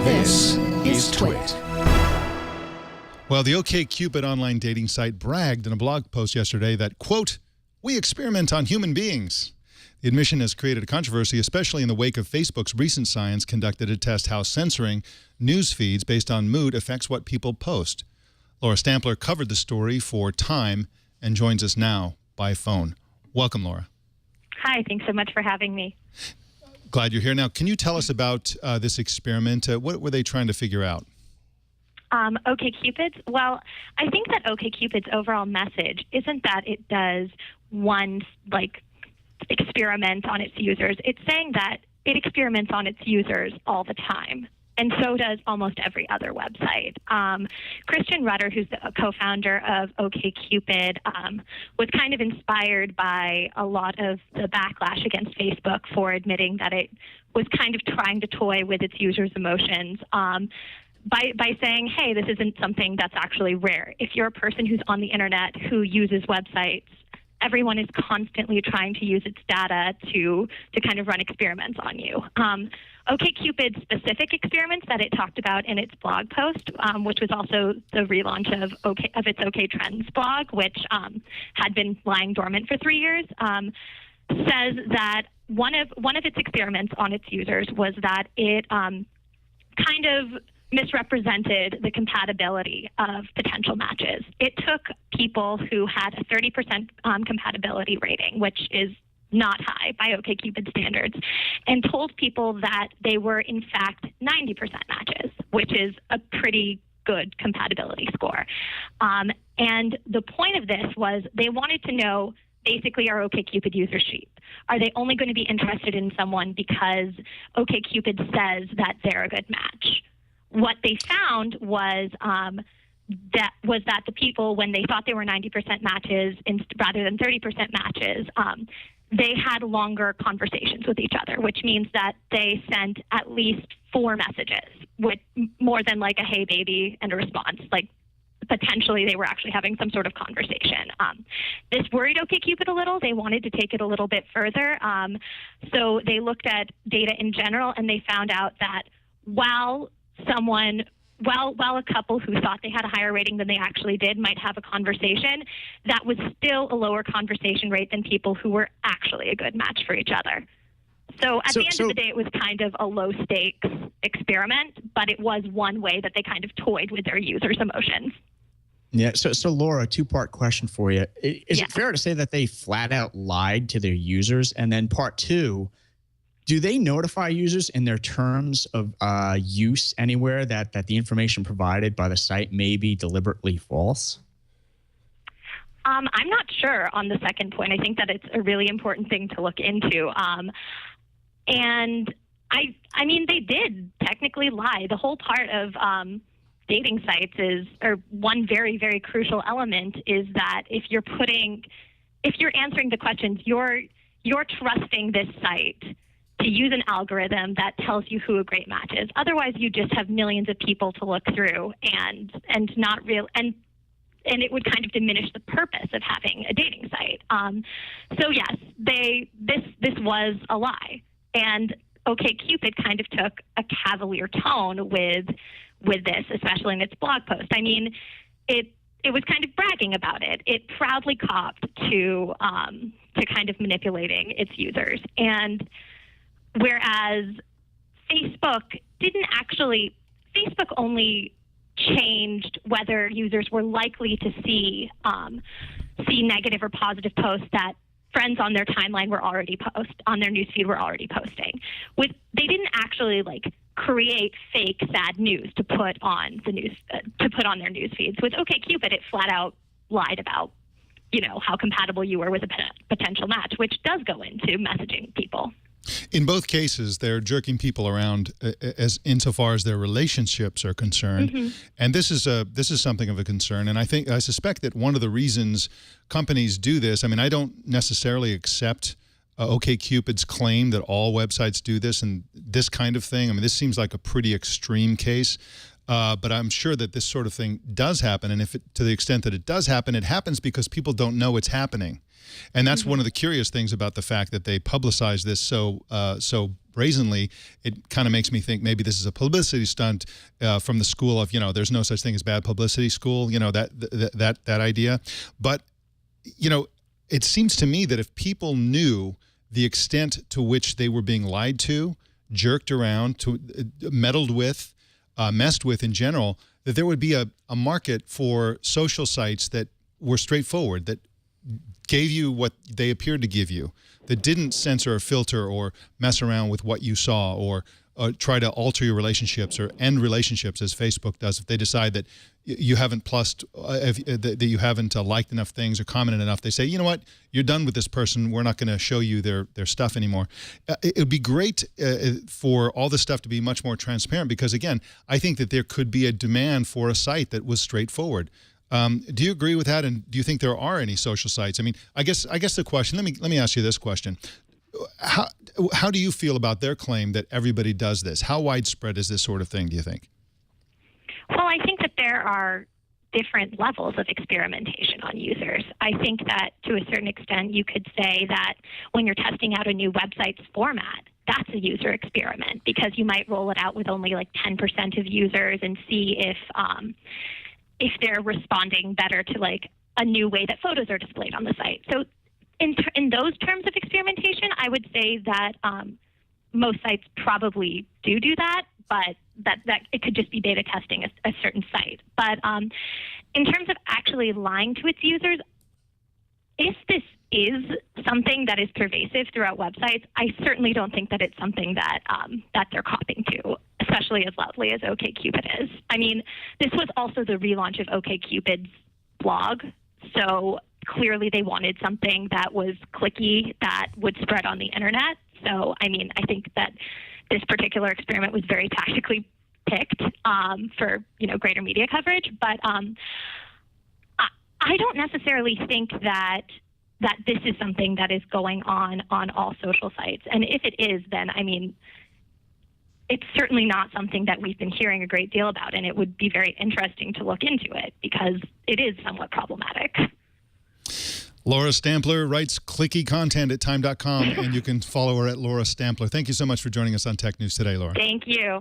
This is TWiT. Well, the OKCupid online dating site bragged in a blog post yesterday that, quote, "We experiment on human beings." The admission has created a controversy, especially in the wake of Facebook's recent science conducted to test how censoring news feeds based on mood affects what people post. Laura Stampler covered the story for Time and joins us now by phone. Welcome, Laura. Hi, thanks so much for having me. Glad you're here. Now, can you tell us about this experiment? What were they trying to figure out? OKCupid? Well, I think that OKCupid's overall message isn't that it does one, experiment on its users. It's saying that it experiments on its users all the time. And so does almost every other website. Christian Rudder, who's the co-founder of OKCupid, was kind of inspired by a lot of the backlash against Facebook for admitting that it was kind of trying to toy with its users' emotions by saying, hey, this isn't something that's actually rare. If you're a person who's on the internet who uses websites, everyone is constantly trying to use its data to kind of run experiments on you. OKCupid's specific experiments that it talked about in its blog post, which was also the relaunch of its OK Trends blog, which had been lying dormant for 3 years, says that one of its experiments on its users was that it kind of misrepresented the compatibility of potential matches. It took people who had a 30% compatibility rating, which is not high by OKCupid standards, and told people that they were in fact 90% matches, which is a pretty good compatibility score. And the point of this was they wanted to know, basically, our OKCupid user sheep. Are they only going to be interested in someone because OKCupid says that they're a good match? What they found was that the people, when they thought they were 90% matches rather than 30% matches, they had longer conversations with each other, which means that they sent at least 4 messages with more than like a hey baby and a response. Like potentially they were actually having some sort of conversation. This worried OKCupid a little. They wanted to take it a little bit further. So they looked at data in general, and they found out that while a couple who thought they had a higher rating than they actually did might have a conversation, that was still a lower conversation rate than people who were actually a good match for each other. So at the end of the day, it was kind of a low-stakes experiment, but it was one way that they kind of toyed with their users' emotions. Yeah. So Laura, a 2-part question for you. Is it fair to say that they flat out lied to their users? And then part 2, do they notify users in their terms of use anywhere that the information provided by the site may be deliberately false? I'm not sure on the second point. I think that it's a really important thing to look into. And I mean, they did technically lie. The whole part of dating sites or one very, very crucial element is that if you're answering the questions, you're trusting this site to use an algorithm that tells you who a great match is. Otherwise, you just have millions of people to look through, and it would kind of diminish the purpose of having a dating site. So yes, this was a lie, and OKCupid kind of took a cavalier tone with this, especially in its blog post. I mean, it was kind of bragging about it. It proudly copped to kind of manipulating its users. And whereas Facebook only changed whether users were likely to see negative or positive posts that friends on their timeline were already on their newsfeed were already posting. They didn't actually create fake sad news to put on the news on their news feeds. With OKCupid, it flat out lied about how compatible you were with a potential match, which does go into messaging people. In both cases, they're jerking people around as insofar as their relationships are concerned, and this is something of a concern. And I suspect that one of the reasons companies do this. I mean, I don't necessarily accept OKCupid's claim that all websites do this and this kind of thing. I mean, this seems like a pretty extreme case. But I'm sure that this sort of thing does happen, and to the extent that it does happen, it happens because people don't know it's happening. And that's one of the curious things about the fact that they publicize this so brazenly, it kind of makes me think maybe this is a publicity stunt from the school of, there's no such thing as bad publicity school, that idea. But, it seems to me that if people knew the extent to which they were being lied to, jerked around, meddled with, messed with in general, that there would be a market for social sites that were straightforward, that gave you what they appeared to give you, that didn't censor or filter or mess around with what you saw or try to alter your relationships or end relationships as Facebook does if they decide that you haven't that you haven't liked enough things or commented enough. They say, you know what, you're done with this person. We're not going to show you their stuff anymore. It would be great for all this stuff to be much more transparent because, again, I think that there could be a demand for a site that was straightforward. Do you agree with that? And do you think there are any social sites? I mean, I guess the question, let me ask you this question. How do you feel about their claim that everybody does this? How widespread is this sort of thing, do you think? Well, I think that there are different levels of experimentation on users. I think that to a certain extent, you could say that when you're testing out a new website's format, that's a user experiment because you might roll it out with only like 10% of users and see if they're responding better to like a new way that photos are displayed on the site. So in those terms of experimentation, I would say that most sites probably do that, but that it could just be beta testing a certain site. But in terms of actually lying to its users, if this is something that is pervasive throughout websites, I certainly don't think that it's something that they're copying to, especially as loudly as OKCupid is. I mean, this was also the relaunch of OKCupid's blog, so clearly they wanted something that was clicky, that would spread on the internet. So, I mean, I think that this particular experiment was very tactically picked for, greater media coverage. But I don't necessarily think that this is something that is going on all social sites. And if it is, then, I mean, it's certainly not something that we've been hearing a great deal about. And it would be very interesting to look into it because it is somewhat problematic. Laura Stampler writes clicky content at time.com, and you can follow her at Laura Stampler. Thank you so much for joining us on Tech News Today, Laura. Thank you.